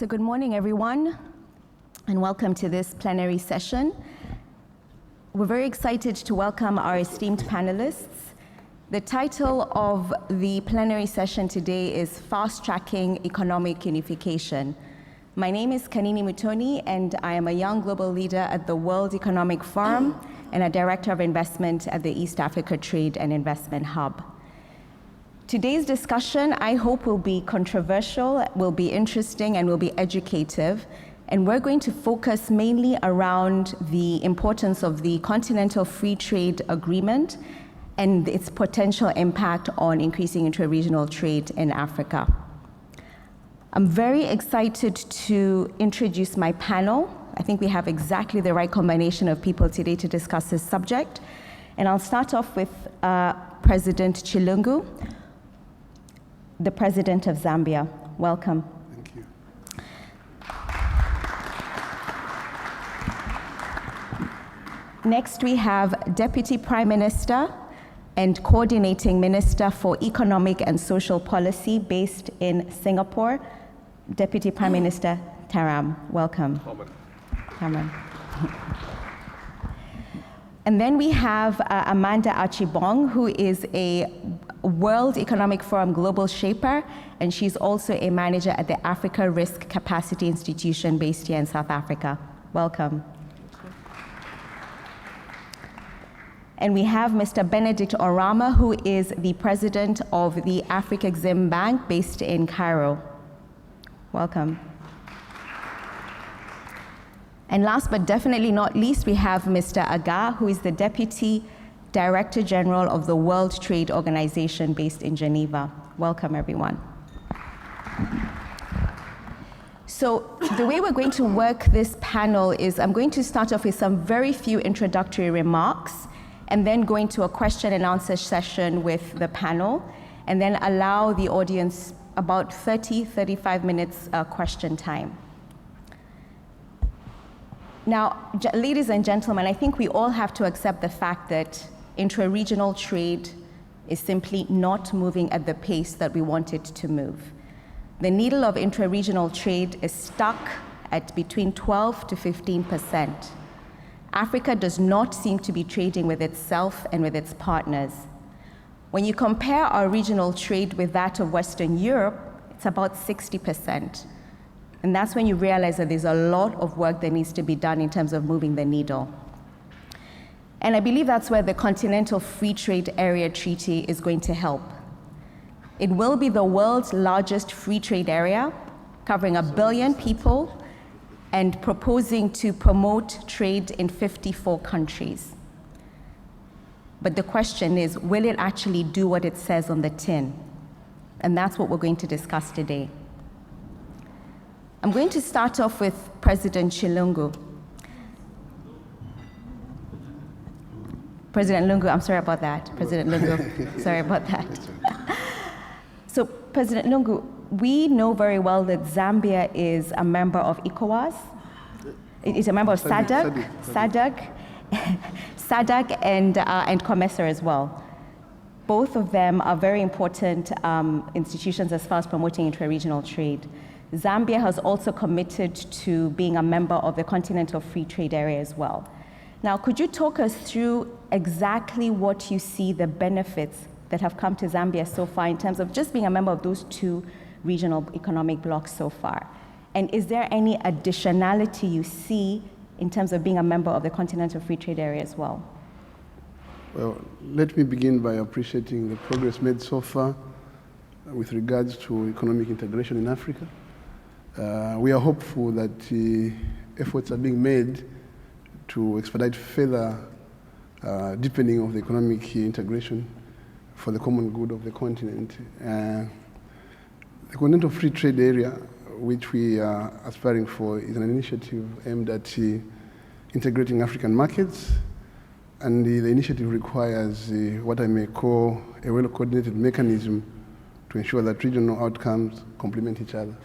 So good morning, everyone, and welcome to this plenary session. We're very excited to welcome our esteemed panelists. The title of the plenary session today is Fast Tracking Economic Unification. My name is Kanini Mutooni, and I am a young global leader at the World Economic Forum and a director of investment at the East Africa Trade and Investment Hub. Today's discussion, I hope, will be controversial, will be interesting, and will be educative. And we're going to focus mainly around the importance of the Continental Free Trade Agreement and its potential impact on increasing intra-regional trade in Africa. I'm very excited to introduce my panel. I think we have exactly the right combination of people today to discuss this subject. And I'll start off with President Chilungu, the President of Zambia. Welcome. Thank you. Next, we have Deputy Prime Minister and Coordinating Minister for Economic and Social Policy based in Singapore, Deputy Prime Minister Taram. Welcome. Taram. And then we have Amanda Archibong, who is a World Economic Forum Global Shaper, and she's also a manager at the Africa Risk Capacity Institution based here in South Africa. Welcome. And we have Mr. Benedict Oramah, who is the president of the Afreximbank based in Cairo. Welcome. And last but definitely not least, we have Mr. Agah, who is the Deputy Director General of the World Trade Organization based in Geneva. Welcome, everyone. So the way we're going to work this panel is I'm going to start off with some very few introductory remarks and then go into a question and answer session with the panel and then allow the audience about 35 minutes question time. Now, ladies and gentlemen, I think we all have to accept the fact that intra-regional trade is simply not moving at the pace that we want it to move. The needle of intra-regional trade is stuck at between 12 to 15%. Africa does not seem to be trading with itself and with its partners. When you compare our regional trade with that of Western Europe, it's about 60%. And that's when you realize that there's a lot of work that needs to be done in terms of moving the needle. And I believe that's where the Continental Free Trade Area Treaty is going to help. It will be the world's largest free trade area, covering 1 billion people and proposing to promote trade in 54 countries. But the question is, will it actually do what it says on the tin? And that's what we're going to discuss today. I'm going to start off with President Chilungu. President Lungu, I'm sorry about that. President Lungu, sorry about that. So, President Lungu, we know very well that Zambia is a member of ECOWAS. It's a member of SADC and COMESA as well. Both of them are very important institutions as far as promoting intra-regional trade. Zambia has also committed to being a member of the Continental Free Trade Area as well. Now, could you talk us through exactly what you see the benefits that have come to Zambia so far in terms of just being a member of those two regional economic blocs so far? And is there any additionality you see in terms of being a member of the Continental Free Trade Area as well? Well, let me begin by appreciating the progress made so far with regards to economic integration in Africa. We are hopeful that efforts are being made to expedite further deepening of the economic integration for the common good of the continent. The Continental Free Trade Area, which we are aspiring for, is an initiative aimed at integrating African markets, and the initiative requires what I may call a well-coordinated mechanism to ensure that regional outcomes complement each other.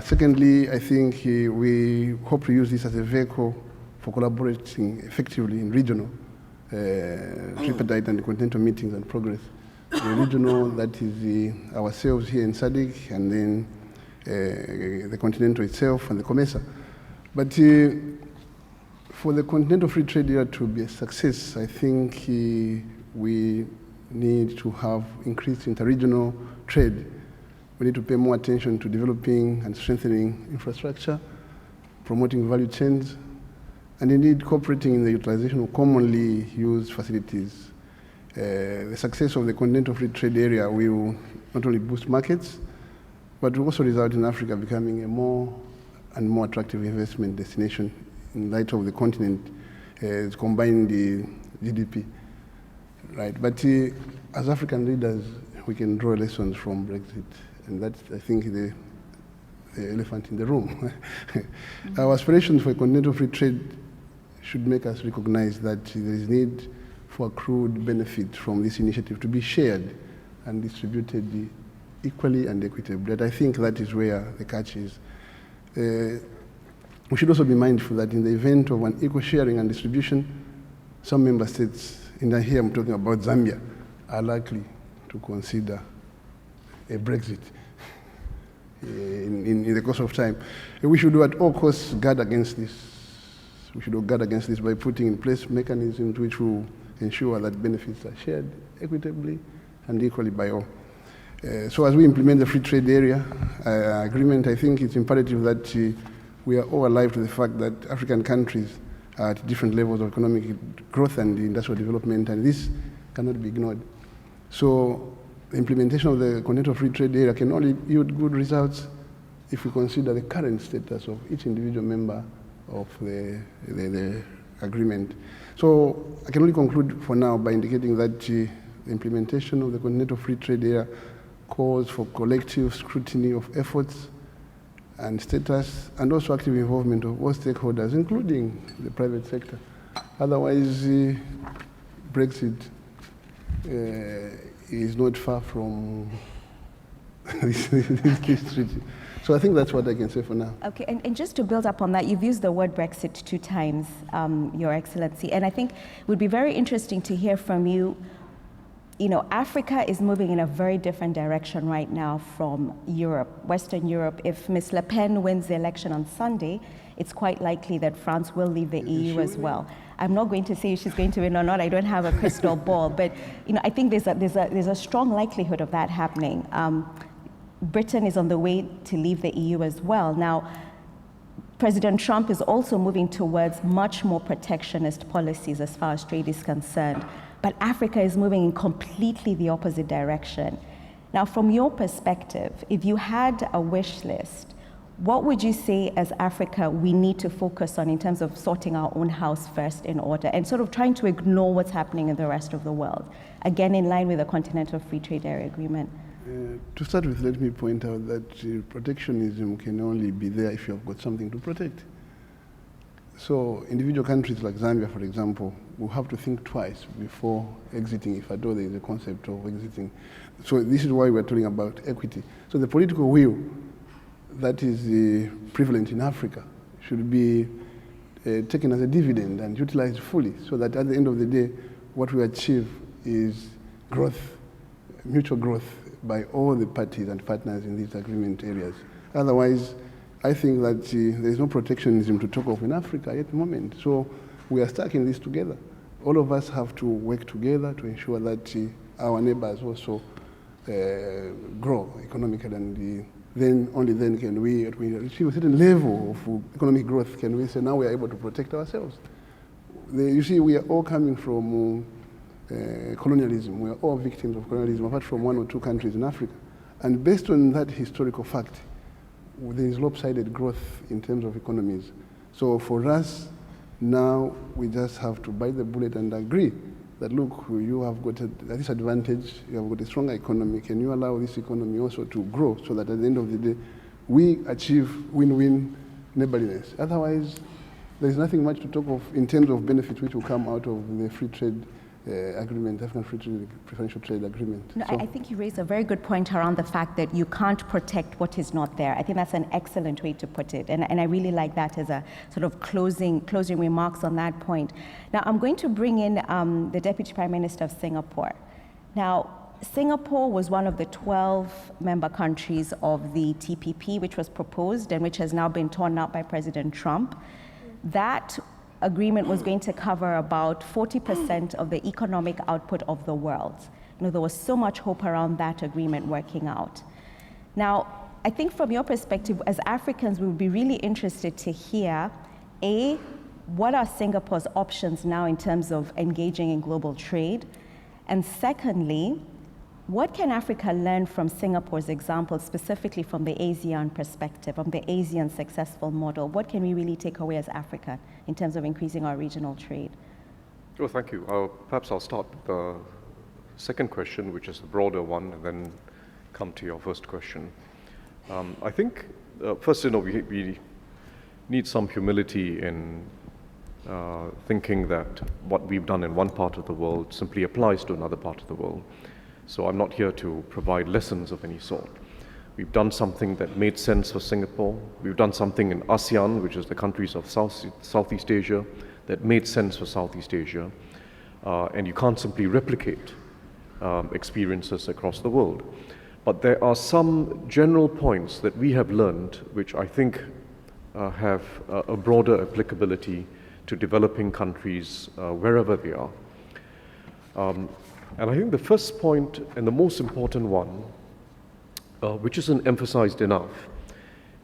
Secondly, I think we hope to use this as a vehicle for collaborating effectively in regional tripartite and continental meetings and progress. The regional, that is ourselves here in SADC, and then the Continental itself and the COMESA. But for the Continental Free Trade Area to be a success, I think we need to have increased interregional trade. We need to pay more attention to developing and strengthening infrastructure, promoting value chains, and indeed cooperating in the utilization of commonly used facilities. The success of the Continental Free Trade Area will not only boost markets, but will also result in Africa becoming a more and more attractive investment destination in light of the continent combining the GDP, right? But as African leaders, we can draw lessons from Brexit, and that's, I think, the elephant in the room. Our aspirations for continental free trade should make us recognize that there is need for accrued benefit from this initiative to be shared and distributed equally and equitably. And I think that is where the catch is. We should also be mindful that in the event of an equal sharing and distribution, some member states, and here I'm talking about Zambia, are likely to consider a Brexit in the course of time. And we should at all costs guard against this. We should guard against this by putting in place mechanisms which will ensure that benefits are shared equitably and equally by all. So as we implement the Free Trade Area Agreement, I think it's imperative that we are all alive to the fact that African countries are at different levels of economic growth and industrial development, and this cannot be ignored. So the implementation of the Continental Free Trade Area can only yield good results if we consider the current status of each individual member of the agreement. So I can only conclude for now by indicating that the implementation of the Continental Free Trade Area calls for collective scrutiny of efforts and status, and also active involvement of all stakeholders, including the private sector. Otherwise, Brexit is not far from this treaty. So I think that's what I can say for now. Okay, and just to build up on that, you've used the word Brexit 2 times, Your Excellency, and I think it would be very interesting to hear from you. You know, Africa is moving in a very different direction right now from Europe, Western Europe. If Ms. Le Pen wins the election on Sunday, it's quite likely that France will leave the EU as well. I'm not going to say if she's going to win or not. I don't have a crystal ball, but you know, I think there's a strong likelihood of that happening. Britain is on the way to leave the EU as well. Now, President Trump is also moving towards much more protectionist policies as far as trade is concerned. But Africa is moving in completely the opposite direction. Now, from your perspective, if you had a wish list, what would you say as Africa we need to focus on in terms of sorting our own house first in order and sort of trying to ignore what's happening in the rest of the world? Again, in line with the Continental Free Trade Area Agreement. To start with, let me point out that protectionism can only be there if you have got something to protect. So individual countries like Zambia, for example, will have to think twice before exiting, if at all there is a concept of exiting. So this is why we're talking about equity. So the political will that is prevalent in Africa should be taken as a dividend and utilized fully, so that at the end of the day, what we achieve is growth, mutual growth by all the parties and partners in these agreement areas. Otherwise, I think that there is no protectionism to talk of in Africa at the moment. So we are stuck in this together. All of us have to work together to ensure that our neighbors also grow economically, and then only then can we achieve a certain level of economic growth, can we say now we are able to protect ourselves. You see, we are all coming from colonialism. We are all victims of colonialism, apart from 1 or 2 countries in Africa. And based on that historical fact, there is lopsided growth in terms of economies. So for us, now we just have to bite the bullet and agree that, look, you have got this advantage, you have got a stronger economy. Can you allow this economy also to grow so that at the end of the day, we achieve win-win neighborliness? Otherwise, there is nothing much to talk of in terms of benefits which will come out of the free trade agreement, African Free Trade, Preferential Trade Agreement. No, so I think you raised a very good point around the fact that you can't protect what is not there. I think that's an excellent way to put it, and I really like that as a sort of closing remarks on that point. Now, I'm going to bring in the Deputy Prime Minister of Singapore. Now, Singapore was one of the 12 member countries of the TPP, which was proposed and which has now been torn out by President Trump. That agreement was going to cover about 40% of the economic output of the world. There was so much hope around that agreement working out. Now, I think from your perspective, as Africans, we would be really interested to hear, A, what are Singapore's options now in terms of engaging in global trade? And secondly, what can Africa learn from Singapore's example, specifically from the ASEAN perspective, from the ASEAN successful model? What can we really take away as Africa in terms of increasing our regional trade? Oh, thank you. Perhaps I'll start with the second question, which is the broader one, and then come to your first question. I think, first, we need some humility in thinking that what we've done in one part of the world simply applies to another part of the world. So I'm not here to provide lessons of any sort. We've done something that made sense for Singapore. We've done something in ASEAN, which is the countries of Southeast Asia, that made sense for Southeast Asia. And you can't simply replicate experiences across the world. But there are some general points that we have learned, which I think have a broader applicability to developing countries wherever they are. And I think the first point and the most important one, which isn't emphasized enough,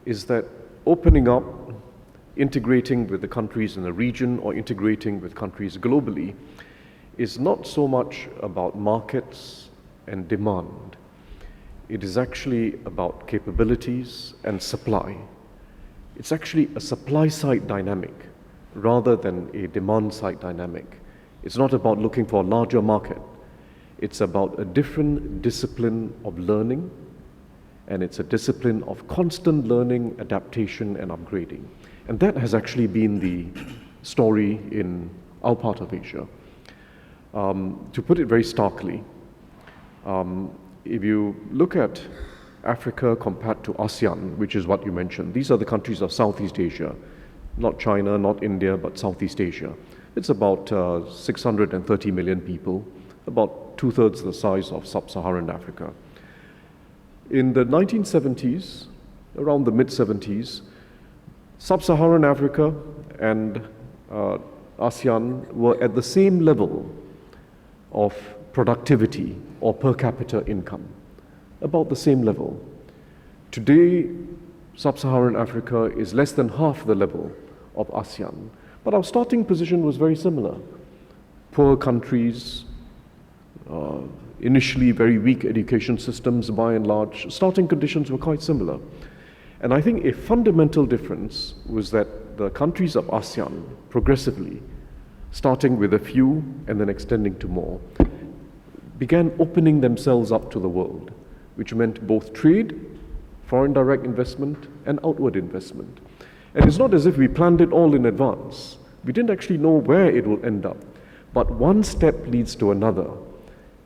is that opening up, integrating with the countries in the region or integrating with countries globally is not so much about markets and demand. It is actually about capabilities and supply. It's actually a supply-side dynamic rather than a demand-side dynamic. It's not about looking for a larger market. It's about a different discipline of learning, and it's a discipline of constant learning, adaptation, and upgrading. And that has actually been the story in our part of Asia. To put it very starkly, if you look at Africa compared to ASEAN, which is what you mentioned, these are the countries of Southeast Asia, not China, not India, but Southeast Asia. It's about 630 million people, about 2/3 the size of sub-Saharan Africa. In the 1970s, around the mid-70s, sub-Saharan Africa and ASEAN were at the same level of productivity or per capita income, about the same level. Today, sub-Saharan Africa is less than half the level of ASEAN, but our starting position was very similar. Poor countries, initially very weak education systems by and large, starting conditions were quite similar. And I think a fundamental difference was that the countries of ASEAN progressively, starting with a few and then extending to more, began opening themselves up to the world, which meant both trade, foreign direct investment, and outward investment. And it's not as if we planned it all in advance. We didn't actually know where it will end up. But one step leads to another.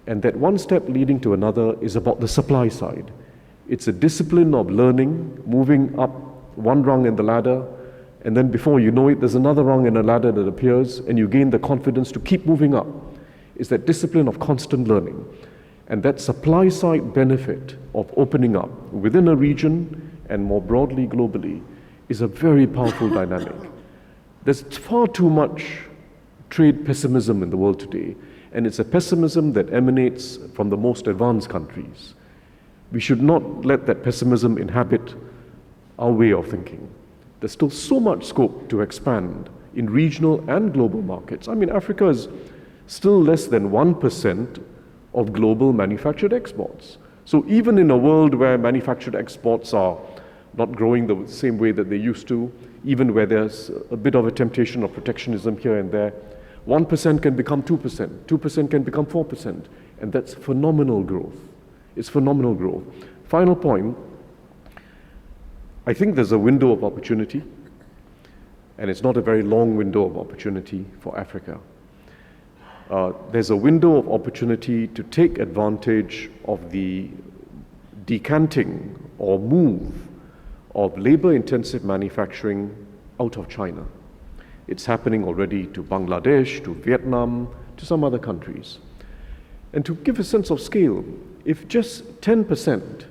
And that one step leading to another is about the supply side. It's a discipline of learning, moving up one rung in the ladder, and then before you know it, there's another rung in a ladder that appears, and you gain the confidence to keep moving up. It's that discipline of constant learning. And that supply side benefit of opening up within a region and more broadly globally is a very powerful dynamic. There's far too much trade pessimism in the world today, and it's a pessimism that emanates from the most advanced countries. We should not let that pessimism inhabit our way of thinking. There's still so much scope to expand in regional and global markets. I mean, Africa is still less than 1% of global manufactured exports. So even in a world where manufactured exports are not growing the same way that they used to, even where there's a bit of a temptation of protectionism here and there, 1% can become 2%, 2% can become 4%, and that's phenomenal growth. It's phenomenal growth. Final point, I think there's a window of opportunity, and it's not a very long window of opportunity for Africa. There's a window of opportunity to take advantage of the decanting or move of labor-intensive manufacturing out of China. It's happening already to Bangladesh, to Vietnam, to some other countries. And to give a sense of scale, if just 10%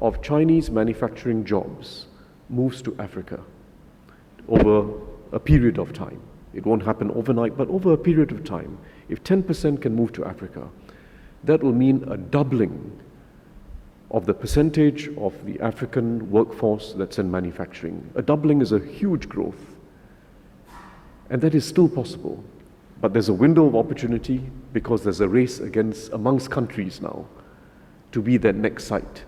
of Chinese manufacturing jobs moves to Africa over a period of time, it won't happen overnight, but over a period of time, if 10% can move to Africa, that will mean a doubling of the percentage of the African workforce that's in manufacturing. A doubling is a huge growth, and that is still possible. But there's a window of opportunity because there's a race amongst countries now to be that next site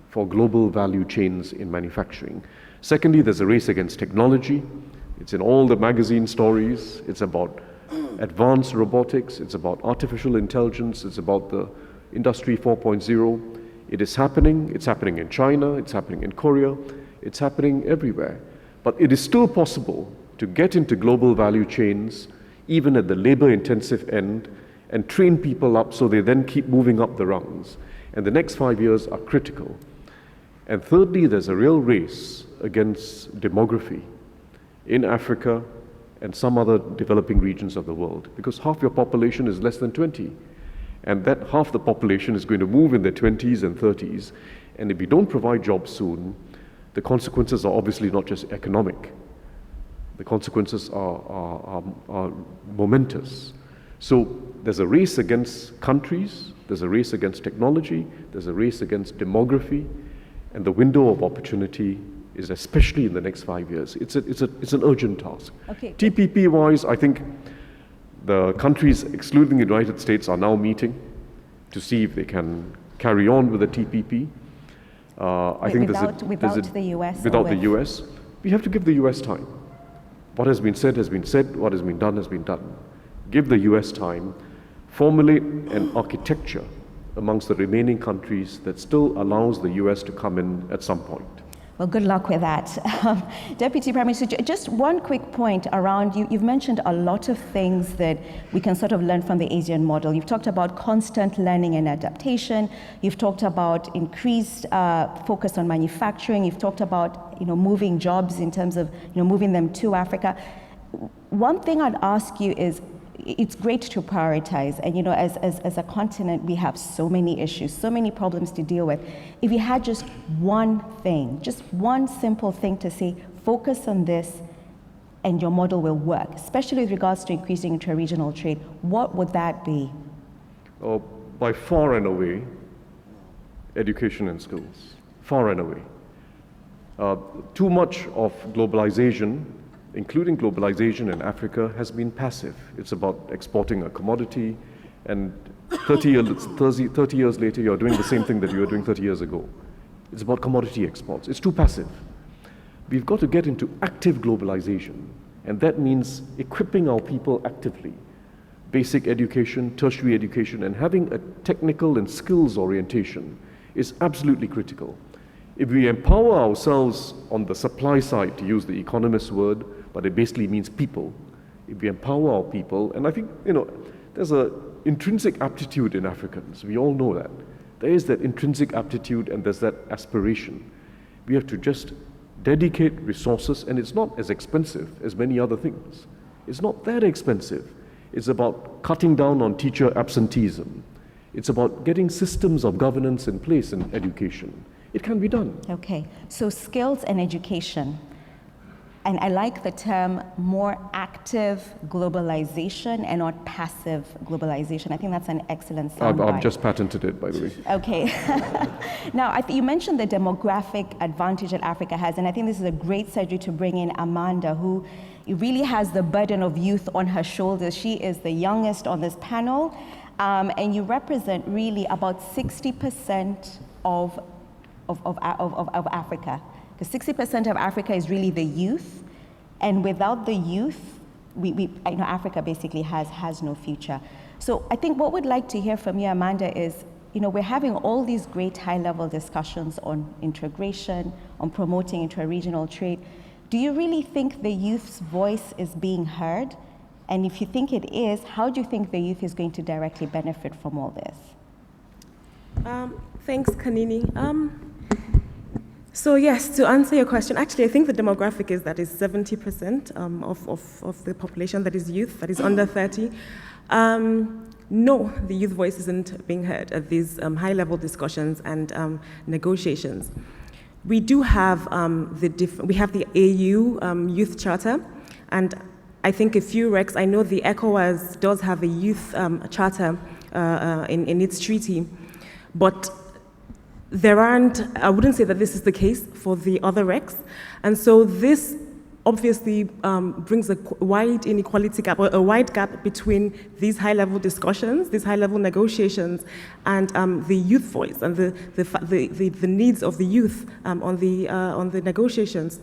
for global value chains in manufacturing. Secondly, there's a race against technology. It's in all the magazine stories. It's about advanced robotics. It's about artificial intelligence. It's about the Industry 4.0. It is happening. It's happening in China. It's happening in Korea. It's happening everywhere. But it is still possible to get into global value chains, even at the labor-intensive end, and train people up so they then keep moving up the rungs. And the next 5 years are critical. And thirdly, there's a real race against demography in Africa and some other developing regions of the world, because half your population is less than 20. And that half the population is going to move in their 20s and 30s. And if we don't provide jobs soon, the consequences are obviously not just economic. The consequences are momentous. So there's a race against countries, there's a race against technology, there's a race against demography, and the window of opportunity is especially in the next 5 years. It's an urgent task. Okay. TPP-wise, I think the countries excluding the United States are now meeting to see if they can carry on with the TPP. I think without the US? Without the US. We have to give the US time. What has been said has been said, what has been done has been done. Give the US time, formulate an architecture amongst the remaining countries that still allows the US to come in at some point. Well, good luck with that. Deputy Prime Minister, just one quick point around, you've mentioned a lot of things that we can sort of learn from the Asian model. You've talked about constant learning and adaptation. You've talked about increased focus on manufacturing. You've talked about, moving jobs in terms of, moving them to Africa. One thing I'd ask you is, it's great to prioritize, and as a continent we have so many issues, so many problems to deal with. If you had just one thing, just one simple thing to say, focus on this and your model will work, especially with regards to increasing inter-regional trade, what would that be? By far and away, education and skills, far and away. Too much of globalization, including globalization in Africa, has been passive. It's about exporting a commodity, and 30 years later, you're doing the same thing that you were doing 30 years ago. It's about commodity exports. It's too passive. We've got to get into active globalization, and that means equipping our people actively. Basic education, tertiary education, and having a technical and skills orientation is absolutely critical. If we empower ourselves on the supply side, to use the economist's word, but it basically means people. If we empower our people, and I think, there's an intrinsic aptitude in Africans. We all know that. There is that intrinsic aptitude and there's that aspiration. We have to just dedicate resources, and it's not as expensive as many other things. It's not that expensive. It's about cutting down on teacher absenteeism. It's about getting systems of governance in place in education. It can be done. Okay, so skills and education. And I like the term more active globalization and not passive globalization. I think that's an excellent soundbite. I've just patented it, by the way. Okay. Now, you mentioned the demographic advantage that Africa has, and I think this is a great segue to bring in Amanda, who really has the burden of youth on her shoulders. She is the youngest on this panel, and you represent really about 60% of Africa. Because 60% of Africa is really the youth, and without the youth, Africa basically has no future. So I think what we'd like to hear from you, Amanda, is, we're having all these great high-level discussions on integration, on promoting inter-regional trade. Do you really think the youth's voice is being heard? And if you think it is, how do you think the youth is going to directly benefit from all this? Thanks, Kanini. So yes, to answer your question, actually I think the demographic is 70% of the population that is youth, that is under 30. no, the youth voice isn't being heard at these high-level discussions and negotiations. We do have we have the AU Youth Charter, and I think a few recs, I know the ECOWAS does have a youth charter in its treaty, but there aren't, I wouldn't say that this is the case for the other recs, and so this obviously brings a wide inequality gap, or a wide gap between these high-level discussions, these high-level negotiations, and the youth voice and the needs of the youth on the negotiations.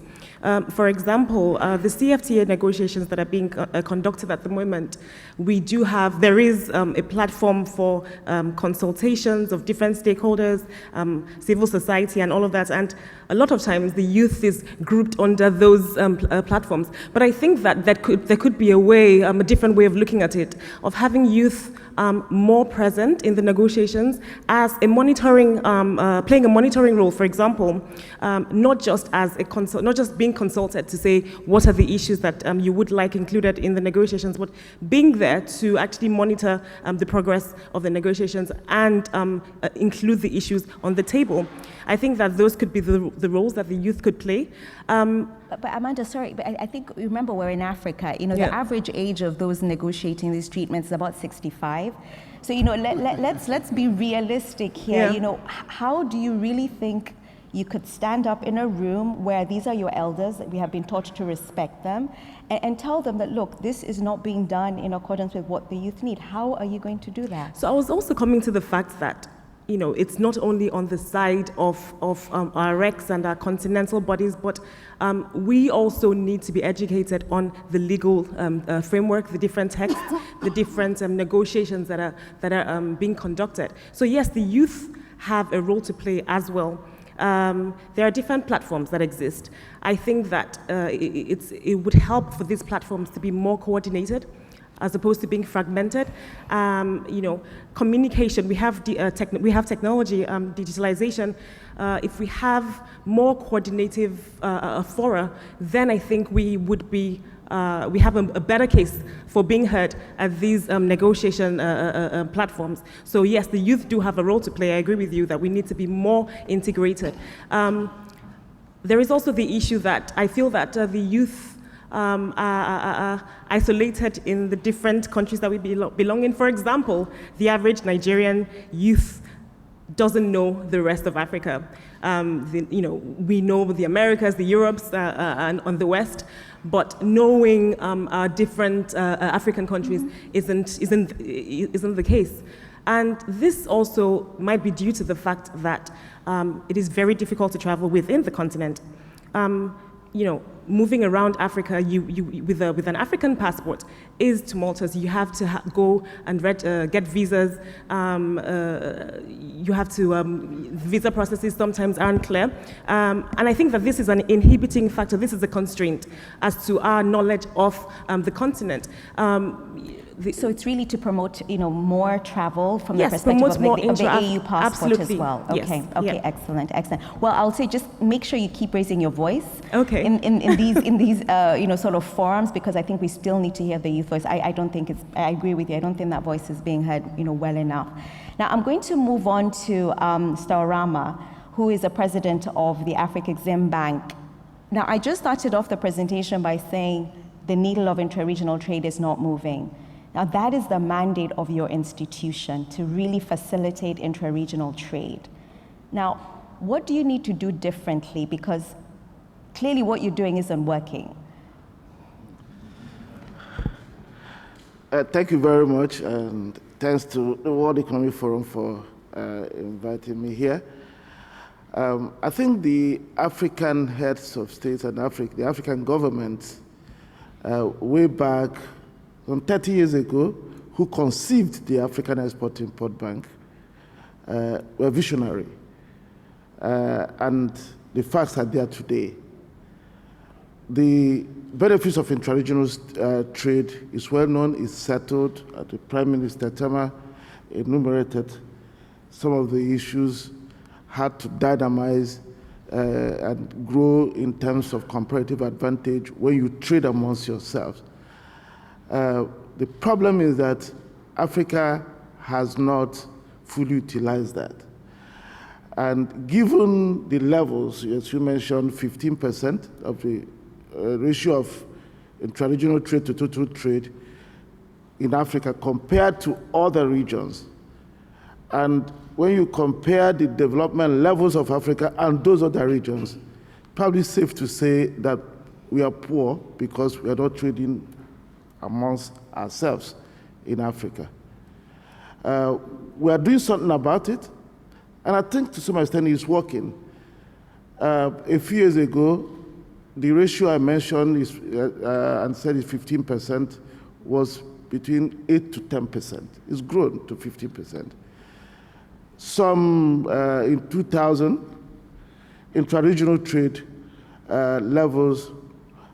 For example, the CFTA negotiations that are being conducted at the moment, there is a platform for consultations of different stakeholders, civil society and all of that, and a lot of times the youth is grouped under those platforms. But I think that there could be a way, a different way of looking at it, of having youth more present in the negotiations as a monitoring, playing a monitoring role, for example, not just being consulted to say what are the issues that you would like included in the negotiations, but being there to actually monitor the progress of the negotiations and include the issues on the table. I think that those could be the roles that the youth could play. But Amanda, sorry, but I think, remember, we're in Africa. You know, the average age of those negotiating these treatments is about 65. So, you know, let's be realistic here. Yeah. You know, how do you really think you could stand up in a room where these are your elders, we have been taught to respect them, and tell them that, look, this is not being done in accordance with what the youth need? How are you going to do that? So I was also coming to the fact that, you know, it's not only on the side of our recs and our continental bodies, but we also need to be educated on the legal framework, the different texts, the different negotiations that are being conducted. So yes, the youth have a role to play as well. There are different platforms that exist. I think that it would help for these platforms to be more coordinated, as opposed to being fragmented. You know, communication, we have technology, digitalization. If we have more coordinative fora, then I think we would be, we have a better case for being heard at these negotiation platforms. So yes, the youth do have a role to play. I agree with you that we need to be more integrated. There is also the issue that I feel that the youth are isolated in the different countries that we belong in. For example, the average Nigerian youth doesn't know the rest of Africa. You know, we know the Americas, the Europes, and on the West, but knowing different African countries isn't the case. And this also might be due to the fact that it is very difficult to travel within the continent. You know, moving around Africa with an African passport is tumultuous. You have to go and get visas. You have to, visa processes sometimes aren't clear. And I think that this is an inhibiting factor. This is a constraint as to our knowledge of the continent. So it's really to promote, you know, more travel from yes, the perspective of the AU passport absolutely. as well. Okay, Yes. okay, Yeah. excellent. Well, I'll say just make sure you keep raising your voice. Okay. In these you know, sort of forums, because I think we still need to hear the youth voice. I don't think I agree with you. I don't think that voice is being heard, you know, well enough. Now I'm going to move on to Oramah, who is the president of the Afreximbank. Now I just started off the presentation by saying the needle of intra-regional trade is not moving. Now that is the mandate of your institution, to really facilitate intra-regional trade. Now, what do you need to do differently? Because clearly what you're doing isn't working. Thank you very much, and thanks to the World Economic Forum for inviting me here. I think the African heads of states and the African governments, way back some 30 years ago, who conceived the African Export-Import Bank, were visionary. And the facts are there today. The benefits of intra-regional trade is well known, is settled. The Prime Minister Tama enumerated some of the issues, had to dynamize and grow in terms of comparative advantage when you trade amongst yourselves. The problem is that Africa has not fully utilized that. And given the levels, as you mentioned, 15% of the ratio of intra-regional trade to total trade in Africa compared to other regions, and when you compare the development levels of Africa and those other regions, probably safe to say that we are poor because we are not trading amongst ourselves in Africa. We are doing something about it, and I think to some extent it's working. A few years ago, the ratio I mentioned is, and said is 15%, was between 8 to 10%. It's grown to 15%. Some, in 2000, intra-regional trade levels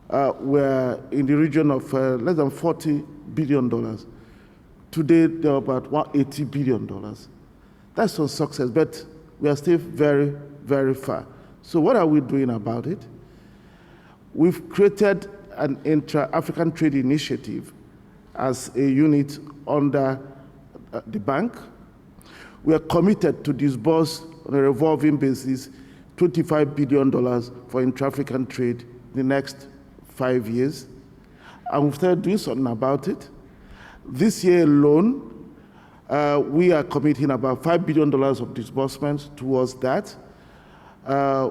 were in the region of less than $40 billion. Today, they're about $180 billion. That's some success, but we are still very, very far. So what are we doing about it? We've created an intra-African trade initiative as a unit under the bank. We are committed to disburse on a revolving basis $25 billion for intra-African trade in the next 5 years. And we've started doing something about it. This year alone, we are committing about $5 billion of disbursements towards that.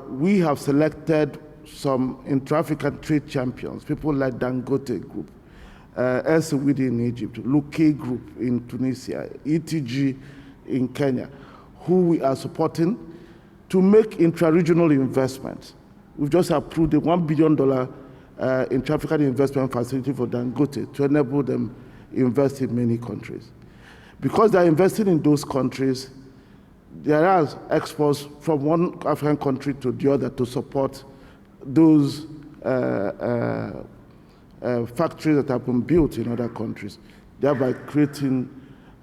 We have selected some intra-African trade champions, people like Dangote Group, SMEs in Egypt, Luque Group in Tunisia, ETG in Kenya, who we are supporting to make intra-regional investments. We've just approved a $1 billion intra-African investment facility for Dangote to enable them invest in many countries. Because they're investing in those countries, there are exports from one African country to the other to support those factories that have been built in other countries, thereby creating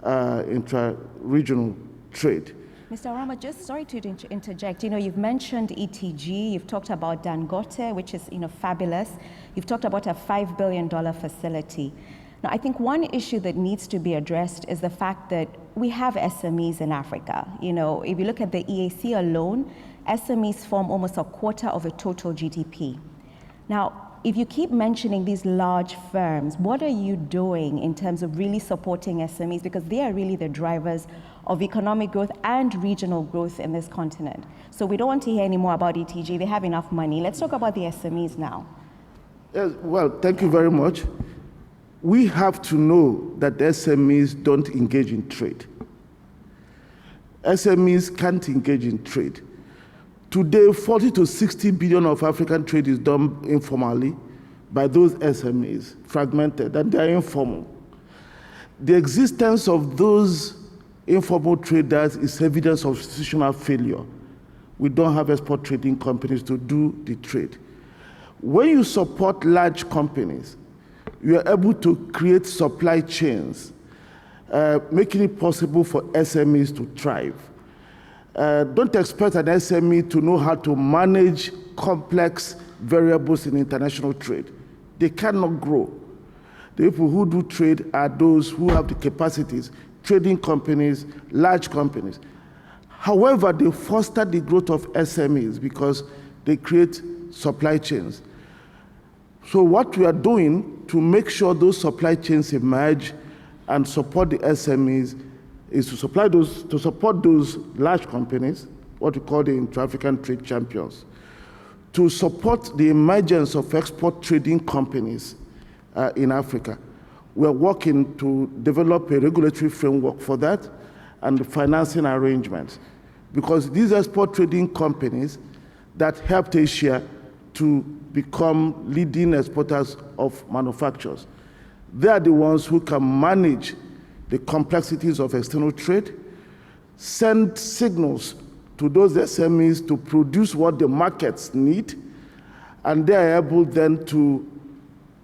intra-regional trade. Mr. Oramah, just sorry to interject. You've mentioned ETG, you've talked about Dangote, which is fabulous. You've talked about a $5 billion facility. Now, I think one issue that needs to be addressed is the fact that we have SMEs in Africa. If you look at the EAC alone, SMEs form almost a quarter of a total GDP. Now, if you keep mentioning these large firms, what are you doing in terms of really supporting SMEs? Because they are really the drivers of economic growth and regional growth in this continent. So we don't want to hear any more about ETG. They have enough money. Let's talk about the SMEs now. Yes, well, thank you very much. We have to know that the SMEs don't engage in trade. SMEs can't engage in trade. Today, 40 to 60 billion of African trade is done informally by those SMEs, fragmented, and they're informal. The existence of those informal traders is evidence of institutional failure. We don't have export trading companies to do the trade. When you support large companies, you are able to create supply chains, making it possible for SMEs to thrive. Don't expect an SME to know how to manage complex variables in international trade. They cannot grow. The people who do trade are those who have the capacities, trading companies, large companies. However, they foster the growth of SMEs because they create supply chains. So what we are doing to make sure those supply chains emerge and support the SMEs is to support those large companies, what we call the intra-African trade champions, to support the emergence of export trading companies in Africa. We're working to develop a regulatory framework for that and the financing arrangements, because these export trading companies that helped Asia to become leading exporters of manufacturers, they are the ones who can manage the complexities of external trade, send signals to those SMEs to produce what the markets need, and they are able then to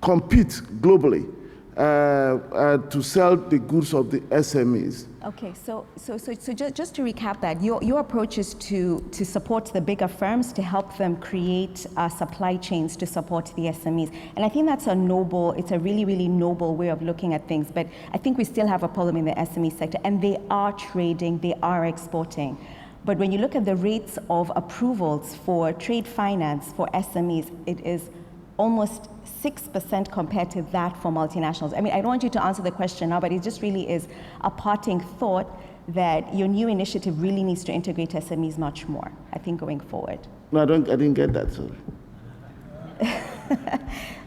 compete globally to sell the goods of the SMEs. Okay, so just to recap that, your approach is to support the bigger firms, to help them create supply chains to support the SMEs. And I think that's it's a really, really noble way of looking at things. But I think we still have a problem in the SME sector, and they are trading, they are exporting. But when you look at the rates of approvals for trade finance for SMEs, it is almost 6% compared to that for multinationals. I mean, I don't want you to answer the question now, but it just really is a parting thought that your new initiative really needs to integrate SMEs much more, I think, going forward. No, I didn't get that, sorry.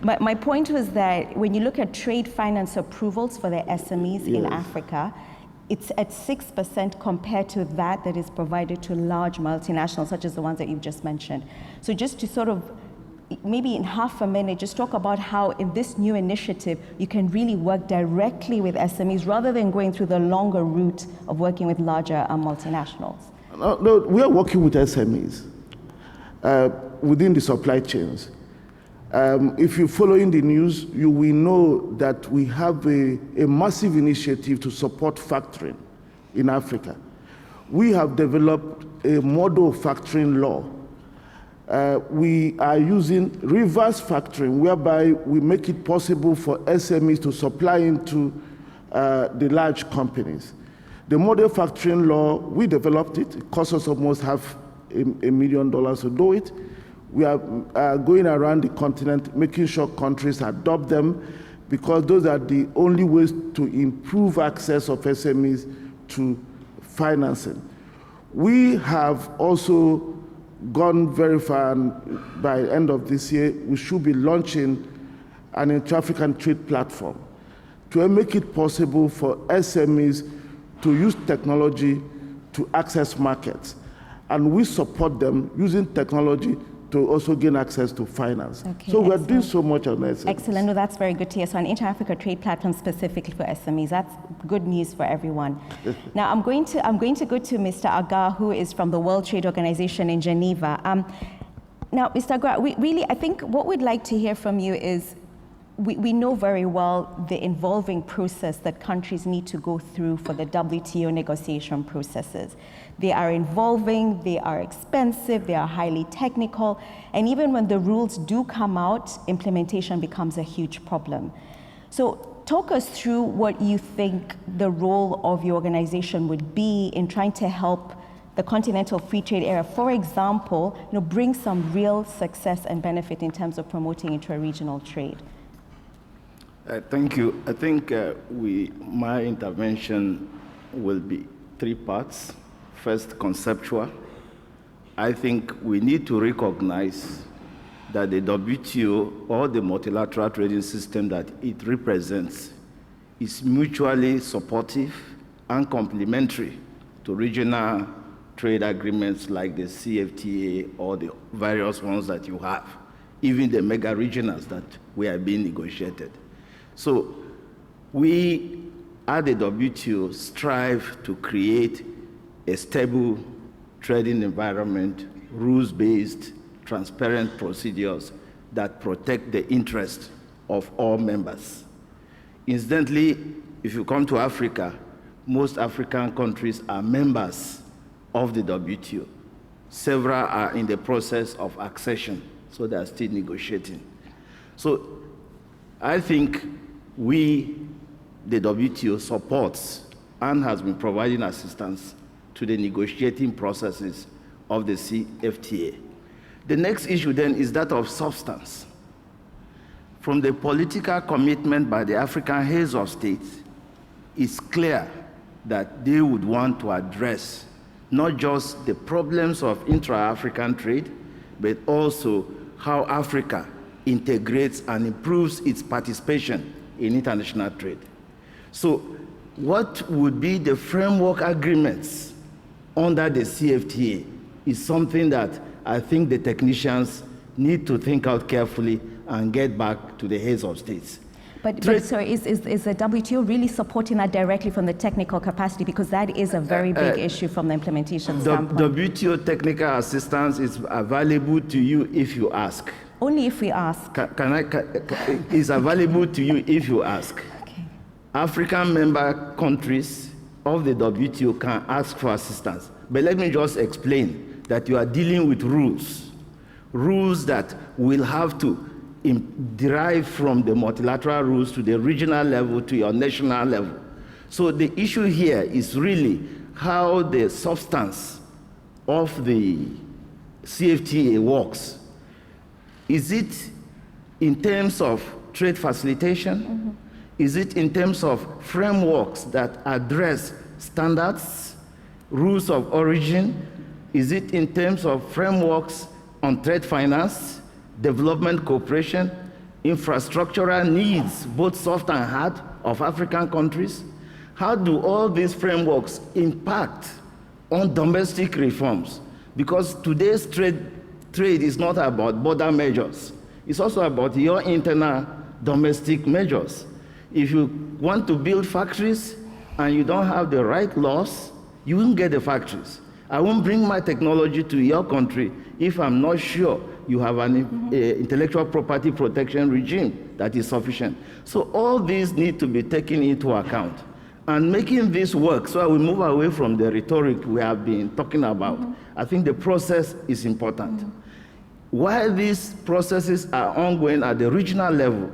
My point was that when you look at trade finance approvals for the SMEs in Africa, it's at 6% compared to that is provided to large multinationals, such as the ones that you've just mentioned. So just to sort of, maybe in half a minute, just talk about how in this new initiative, you can really work directly with SMEs rather than going through the longer route of working with larger multinationals. No, we are working with SMEs within the supply chains. If you're following the news, you will know that we have a massive initiative to support factoring in Africa. We have developed a model factoring law. We are using reverse factoring, whereby we make it possible for SMEs to supply into the large companies. The model factoring law, we developed it. It cost us almost $500,000 to do it. We are going around the continent, making sure countries adopt them, because those are the only ways to improve access of SMEs to financing. We have also gone very far, and by the end of this year, we should be launching an intra-African trade platform to make it possible for SMEs to use technology to access markets. And we support them using technology to also gain access to finance. Okay, so we're doing so much on SMEs. Excellent, no, that's very good to hear. So an intra-Africa trade platform specifically for SMEs, that's good news for everyone. Now I'm going to go to Mr. Agah, who is from the World Trade Organization in Geneva. Now, Mr. Agah, I think what we'd like to hear from you is, we know very well the involving process that countries need to go through for the WTO negotiation processes. They are involving, they are expensive, they are highly technical, and even when the rules do come out, implementation becomes a huge problem. So talk us through what you think the role of your organization would be in trying to help the Continental Free Trade Area, for example, bring some real success and benefit in terms of promoting intra-regional trade. Thank you. I think my intervention will be three parts. First, conceptual. I think we need to recognize that the WTO, or the multilateral trading system that it represents, is mutually supportive and complementary to regional trade agreements like the CFTA or the various ones that you have, even the mega regionals that we are being negotiated. So we at the WTO strive to create a stable trading environment, rules-based, transparent procedures that protect the interests of all members. Incidentally, if you come to Africa, most African countries are members of the WTO. Several are in the process of accession, so they are still negotiating. So I think we, the WTO, supports and has been providing assistance to the negotiating processes of the CFTA. The next issue then is that of substance. From the political commitment by the African heads of state, it's clear that they would want to address not just the problems of intra-African trade, but also how Africa integrates and improves its participation in international trade. So what would be the framework agreements under the CFTA is something that I think the technicians need to think out carefully and get back to the heads of states. But sorry, is the WTO really supporting that directly from the technical capacity? Because that is a very big issue from the implementation standpoint. WTO technical assistance is available to you if you ask. Only if we ask. Is available to you if you ask. African member countries of the WTO can ask for assistance. But let me just explain that you are dealing with rules that will have to derive from the multilateral rules to the regional level to your national level. So the issue here is really how the substance of the CFTA works. Is it in terms of trade facilitation? Mm-hmm. Is it in terms of frameworks that address standards, rules of origin? Is it in terms of frameworks on trade finance, development cooperation, infrastructural needs, both soft and hard, of African countries? How do all these frameworks impact on domestic reforms? Because today's trade is not about border measures. It's also about your internal domestic measures. If you want to build factories and you don't have the right laws, you won't get the factories. I won't bring my technology to your country if I'm not sure you have an intellectual property protection regime that is sufficient. So all these need to be taken into account. And making this work, so we move away from the rhetoric we have been talking about, I think the process is important. While these processes are ongoing at the regional level,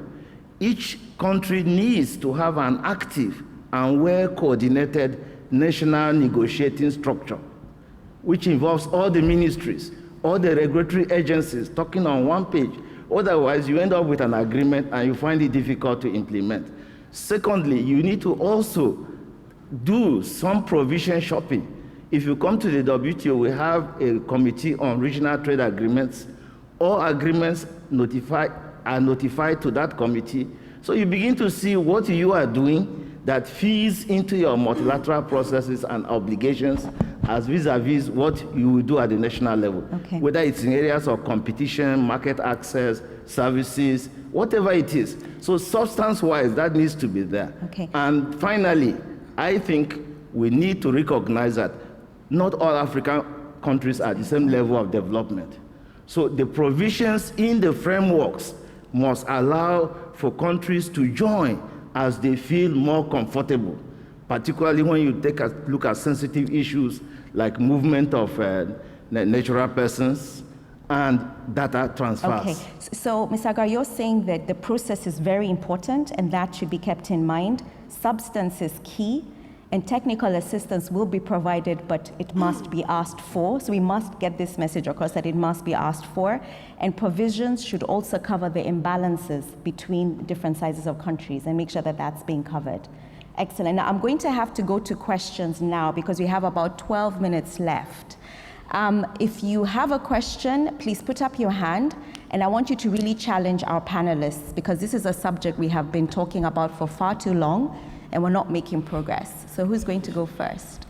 each country needs to have an active and well-coordinated national negotiating structure, which involves all the ministries, all the regulatory agencies talking on one page. Otherwise, you end up with an agreement and you find it difficult to implement. Secondly, you need to also do some provision shopping. If you come to the WTO, we have a committee on regional trade agreements. All agreements are notified to that committee. So you begin to see what you are doing that feeds into your multilateral processes and obligations as vis-a-vis what you will do at the national level. Okay. Whether it's in areas of competition, market access, services, whatever it is. So substance-wise, that needs to be there. Okay. And finally, I think we need to recognize that not all African countries are at the same level of development. So the provisions in the frameworks must allow for countries to join as they feel more comfortable, particularly when you take a look at sensitive issues like movement of natural persons and data transfers. Okay, so Ms. Agah, you're saying that the process is very important and that should be kept in mind. Substance is key and technical assistance will be provided, but it must be asked for. So we must get this message across that it must be asked for. And provisions should also cover the imbalances between different sizes of countries and make sure that that's being covered. Excellent. Now I'm going to have to go to questions now because we have about 12 minutes left. If you have a question, please put up your hand. And I want you to really challenge our panelists because this is a subject we have been talking about for far too long and we're not making progress. So who's going to go first?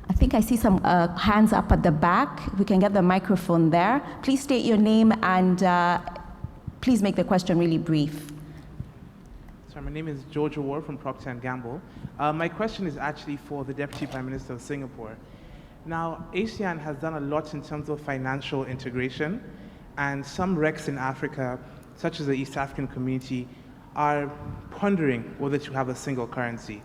I think I see some hands up at the back. We can get the microphone there. Please state your name and please make the question really brief. So my name is George Awar from Procter & Gamble. My question is actually for the Deputy Prime Minister of Singapore. Now, ASEAN has done a lot in terms of financial integration, and some RECs in Africa, such as the East African Community, are pondering whether to have a single currency.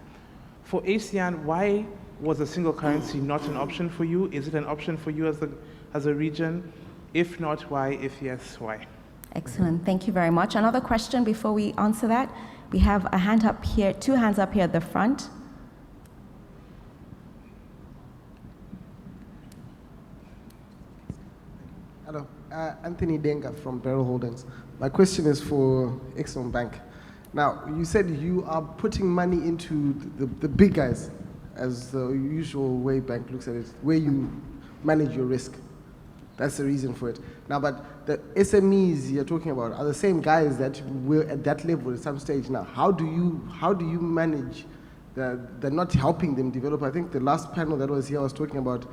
For ASEAN, why was a single currency not an option for you? Is it an option for you as a region? If not, why? If yes, why? Excellent. Thank you very much. Another question before we answer that? We have a hand up here, two hands up here at the front. Hello, Anthony Denga from Barrel Holdings. My question is for Afreximbank. Now, you said you are putting money into the big guys, as the usual way bank looks at it, where you manage your risk. That's the reason for it. Now, but the SMEs you're talking about are the same guys that were at that level at some stage now. How do you manage the not helping them develop? I think the last panel that was here was talking about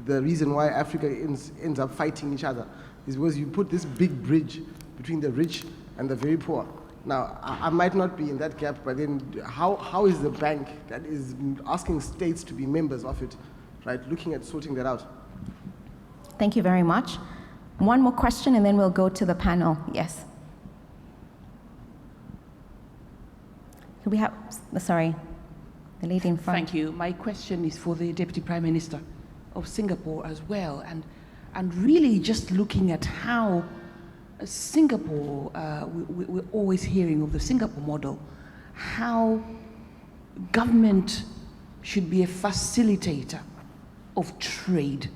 the reason why Africa ends up fighting each other is because you put this big bridge between the rich and the very poor. Now, I might not be in that gap, but then how is the bank that is asking states to be members of it, right, looking at sorting that out? Thank you very much. One more question and then we'll go to the panel. Yes. Could we have, sorry, the lady in front. Thank you. My question is for the Deputy Prime Minister of Singapore as well, and really just looking at how Singapore, we're always hearing of the Singapore model, how government should be a facilitator of trade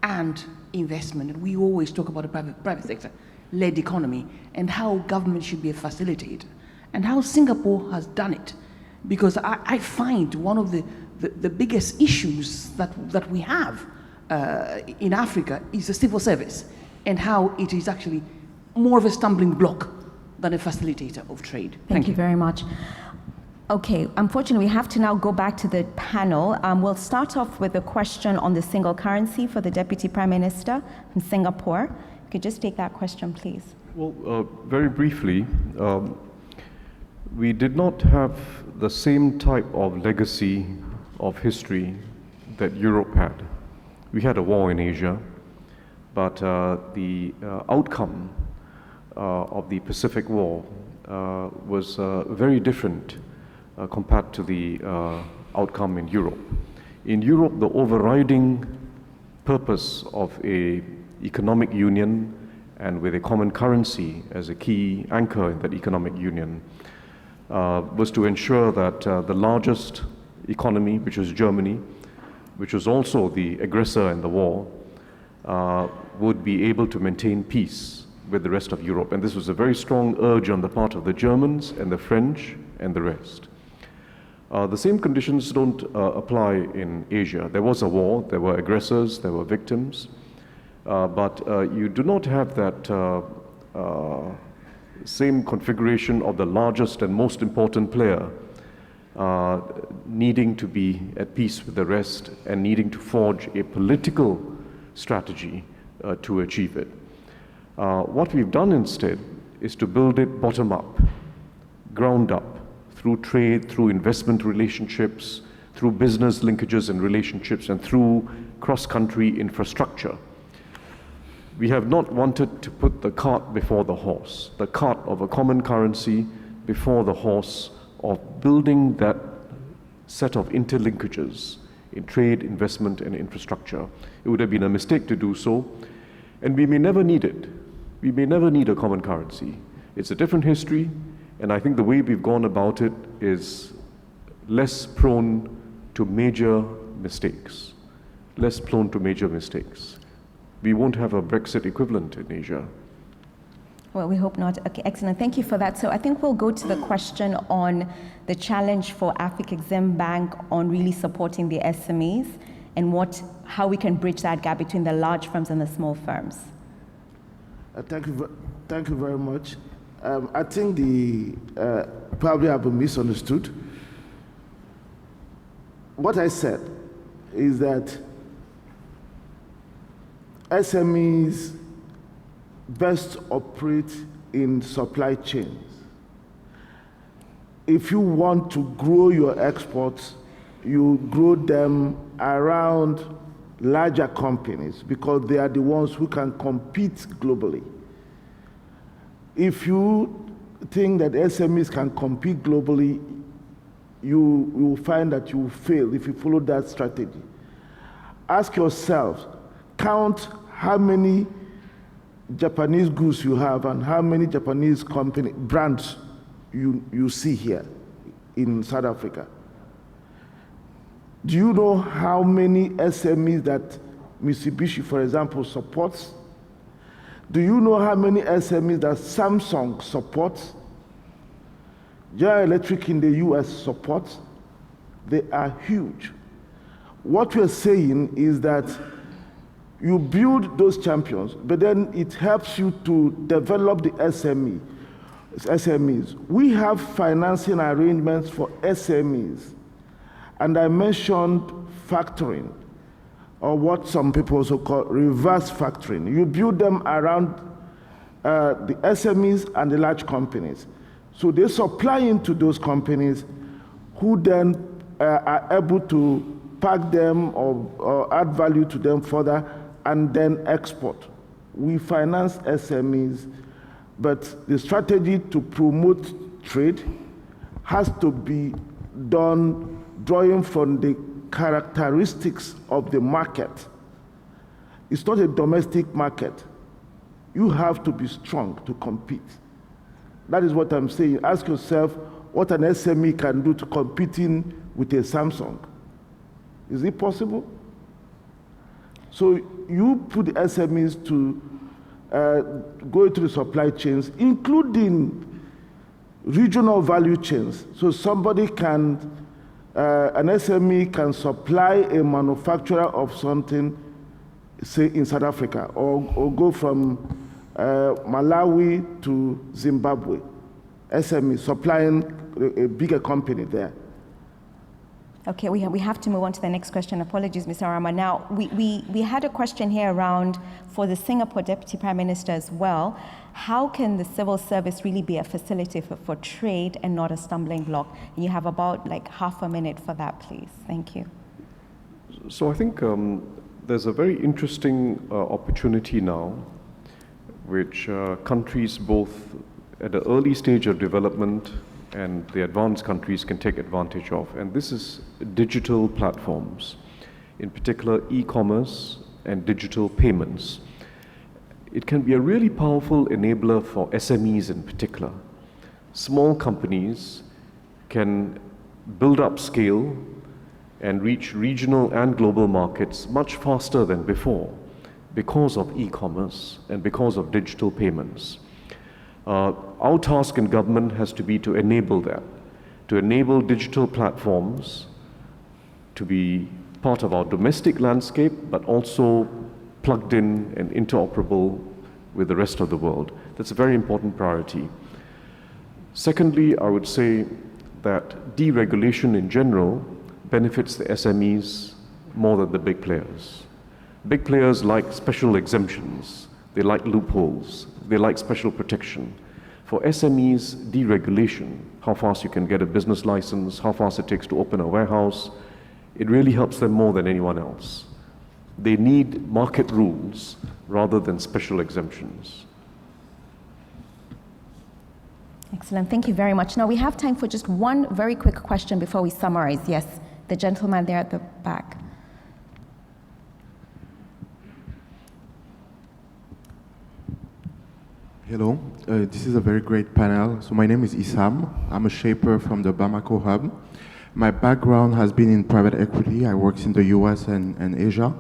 and investment. And we always talk about a private sector-led economy and how government should be a facilitator and how Singapore has done it. Because I find one of the biggest issues that we have in Africa is the civil service and how it is actually more of a stumbling block than a facilitator of trade. Thank you very much. Okay, unfortunately, we have to now go back to the panel. We'll start off with a question on the single currency for the Deputy Prime Minister from Singapore. You could just take that question, please. Well, very briefly, we did not have the same type of legacy of history that Europe had. We had a war in Asia, but the outcome of the Pacific War was very different compared to the outcome in Europe. In Europe, the overriding purpose of an economic union and with a common currency as a key anchor in that economic union was to ensure that the largest economy, which was Germany, which was also the aggressor in the war, would be able to maintain peace with the rest of Europe. And this was a very strong urge on the part of the Germans and the French and the rest. The same conditions don't apply in Asia. There was a war, there were aggressors, there were victims, but you do not have that same configuration of the largest and most important player needing to be at peace with the rest and needing to forge a political strategy to achieve it. What we've done instead is to build it bottom up, ground up, through trade, through investment relationships, through business linkages and relationships, and through cross-country infrastructure. We have not wanted to put the cart before the horse, the cart of a common currency before the horse of building that set of interlinkages in trade, investment, and infrastructure. It would have been a mistake to do so, and we may never need it. We may never need a common currency. It's a different history, and I think the way we've gone about it is less prone to major mistakes, less prone to major mistakes. We won't have a Brexit equivalent in Asia. Well, we hope not. Okay, excellent. Thank you for that. So I think we'll go to the question on the challenge for Afreximbank on really supporting the SMEs and how we can bridge that gap between the large firms and the small firms. Thank you very much. I think probably I've been misunderstood. What I said is that SMEs best operate in supply chains. If you want to grow your exports, you grow them around larger companies because they are the ones who can compete globally. If you think that SMEs can compete globally, you will find that you will fail if you follow that strategy. Ask yourselves, count how many Japanese goods you have and how many Japanese brands you see here in South Africa. Do you know how many SMEs that Mitsubishi, for example, supports? Do you know how many SMEs that Samsung supports? General Electric in the US supports? They are huge. What we're saying is that you build those champions, but then it helps you to develop the SMEs. We have financing arrangements for SMEs. And I mentioned factoring, or what some people also call reverse factoring. You build them around the SMEs and the large companies. So they supply into those companies who then are able to pack them or add value to them further and then export. We finance SMEs, but the strategy to promote trade has to be done drawing from the characteristics of the market. It's not a domestic market. You have to be strong to compete. That is what I'm saying. Ask yourself what an SME can do to competing with a Samsung. Is it possible? So you put the SMEs to go into the supply chains, including regional value chains. So somebody can, an SME can supply a manufacturer of something, say in South Africa, or go from Malawi to Zimbabwe. SME supplying a bigger company there. Okay, we have to move on to the next question. Apologies, Mr. Oramah. Now, we had a question here around for the Singapore Deputy Prime Minister as well. How can the civil service really be a facilitator for trade and not a stumbling block? And you have about like half a minute for that, please. Thank you. So I think there's a very interesting opportunity now, which countries both at the early stage of development and the advanced countries can take advantage of. And this is digital platforms, in particular e-commerce and digital payments. It can be a really powerful enabler for SMEs in particular. Small companies can build up scale and reach regional and global markets much faster than before because of e-commerce and because of digital payments. Our task in government has to be to enable that, to enable digital platforms to be part of our domestic landscape, but also plugged in and interoperable with the rest of the world. That's a very important priority. Secondly, I would say that deregulation in general benefits the SMEs more than the big players. Big players like special exemptions, they like loopholes, they like special protection. For SMEs, deregulation, how fast you can get a business license, how fast it takes to open a warehouse, it really helps them more than anyone else. They need market rules rather than special exemptions. Excellent, thank you very much. Now we have time for just one very quick question before we summarize. Yes, the gentleman there at the back. Hello, this is a very great panel. So my name is Issam. I'm a shaper from the Bamako hub. My background has been in private equity. I worked in the US and Asia.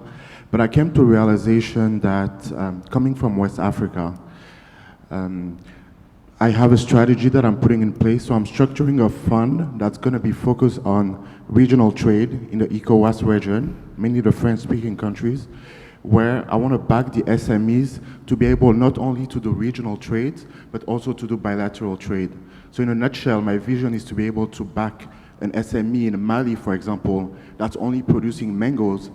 But I came to a realization that coming from West Africa, I have a strategy that I'm putting in place. So I'm structuring a fund that's going to be focused on regional trade in the ECOWAS region, mainly the French-speaking countries, where I want to back the SMEs to be able not only to do regional trades, but also to do bilateral trade. So in a nutshell, my vision is to be able to back an SME in Mali, for example, that's only producing mangoes,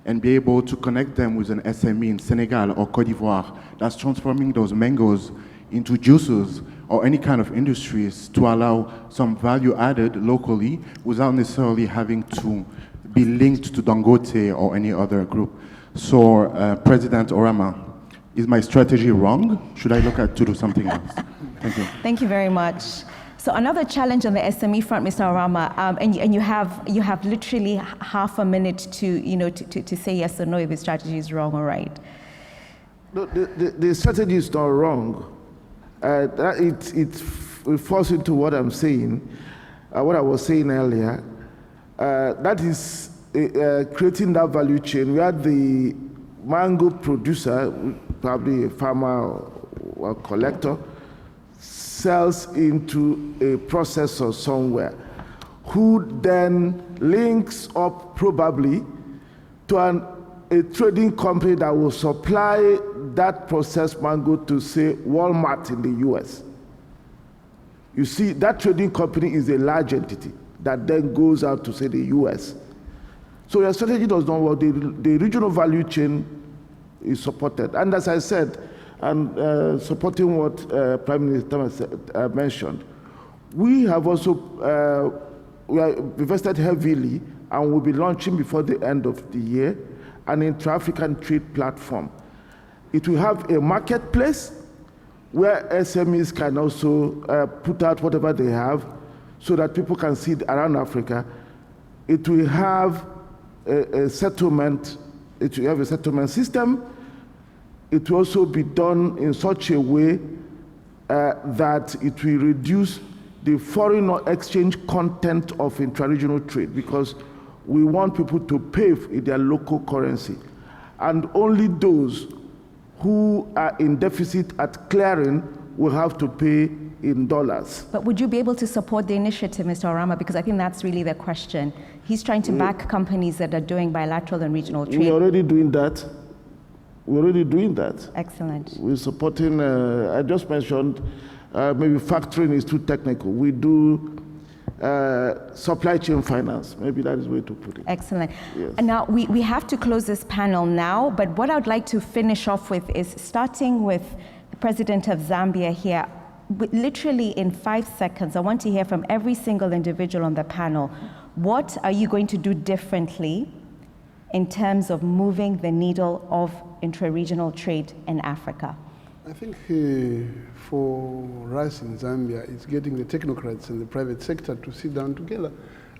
and be able to connect them with an SME in Senegal or Cote d'Ivoire that's transforming those mangoes into juices or any kind of industries to allow some value added locally without necessarily having to be linked to Dangote or any other group. So, President Oramah, is my strategy wrong? Should I look at to do something else? Thank you. Thank you very much. So another challenge on the SME front, Mr. Oramah, and you have literally half a minute to say yes or no if the strategy is wrong or right. No, the strategy is not wrong. It falls into what I'm saying, what I was saying earlier. That is creating that value chain where the mango producer, probably a farmer or a collector, sells into a processor somewhere, who then links up probably to a trading company that will supply that processed mango to, say, Walmart in the US. You see, that trading company is a large entity that then goes out to, say, the US. So your strategy does not work. The regional value chain is supported. And as I said, and supporting what Prime Minister mentioned, we have also we are invested heavily and will be launching before the end of the year an intra-African trade platform. It will have a marketplace where SMEs can also put out whatever they have so that people can see it around Africa. It will have a settlement, it will have a settlement system. It will also be done in such a way that it will reduce the foreign exchange content of intra-regional trade, because we want people to pay in their local currency. And only those who are in deficit at clearing will have to pay in dollars. But would you be able to support the initiative, Mr. Oramah? Because I think that's really the question. He's trying to back companies that are doing bilateral and regional trade. We're already doing that. We're already doing that. Excellent. We're supporting, I just mentioned, maybe factoring is too technical. We do supply chain finance. Maybe that is the way to put it. Excellent. Yes. And now we have to close this panel now, but what I'd like to finish off with is starting with the President of Zambia here. Literally in 5 seconds, I want to hear from every single individual on the panel. What are you going to do differently in terms of moving the needle of intra-regional trade in Africa? I think for us in Zambia, it's getting the technocrats and the private sector to sit down together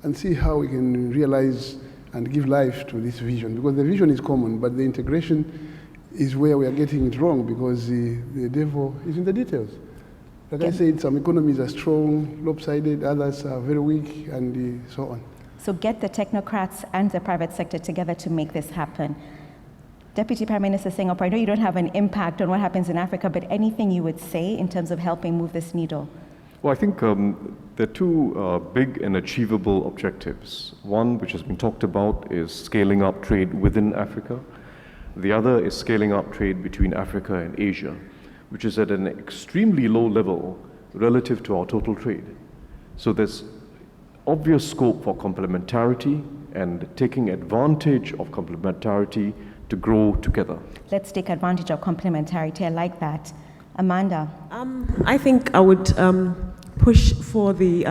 and see how we can realize and give life to this vision. Because the vision is common, but the integration is where we are getting it wrong, because the devil is in the details. Like I said, some economies are strong, lopsided, others are very weak, and so on. So get the technocrats and the private sector together to make this happen. Deputy Prime Minister Singapore, I know you don't have an impact on what happens in Africa, but anything you would say in terms of helping move this needle? Well, I think there are two big and achievable objectives. One, which has been talked about, is scaling up trade within Africa. The other is scaling up trade between Africa and Asia, which is at an extremely low level relative to our total trade. So there's obvious scope for complementarity and taking advantage of complementarity to grow together. Let's take advantage of complementarity. I like that. Amanda? I think I would push for the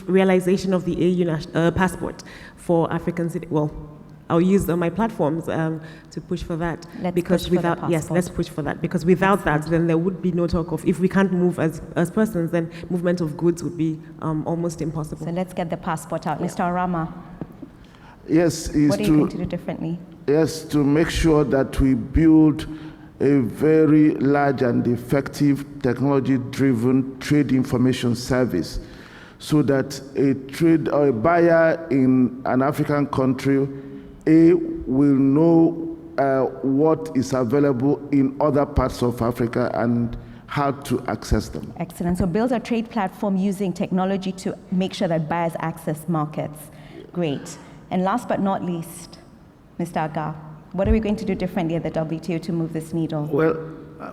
realization of the AU passport for African citizens. Well, I'll use my platforms to push for that. Let's push for that, because without that, then there would be no talk of, if we can't move as persons, then movement of goods would be almost impossible. So let's get the passport out. Mr. Oramah? Yes, what are you going to do differently? Yes, to make sure that we build a very large and effective technology-driven trade information service, so that a trade or a buyer in an African country will know what is available in other parts of Africa and how to access them. Excellent. So build a trade platform using technology to make sure that buyers access markets. Great. And last but not least, Mr. Agah, what are we going to do differently at the WTO to move this needle? Well,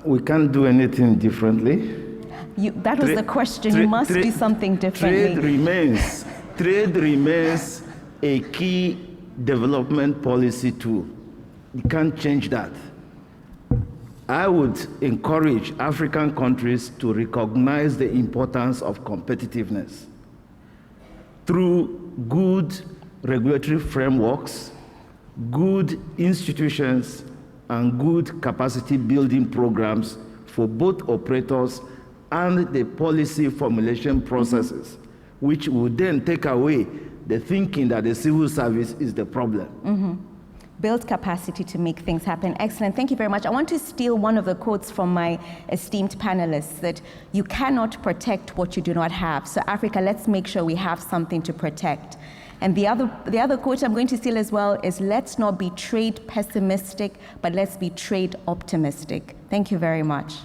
we can't do anything differently. That was the question. You must do something differently. Trade remains a key development policy tool. You can't change that. I would encourage African countries to recognize the importance of competitiveness through good regulatory frameworks, good institutions, and good capacity building programs for both operators and the policy formulation processes, which would then take away the thinking that the civil service is the problem. Build capacity to make things happen. Excellent. Thank you very much. I want to steal one of the quotes from my esteemed panelists, that you cannot protect what you do not have. So Africa, let's make sure we have something to protect. And the other quote I'm going to steal as well is, let's not be trade pessimistic, but let's be trade optimistic. Thank you very much.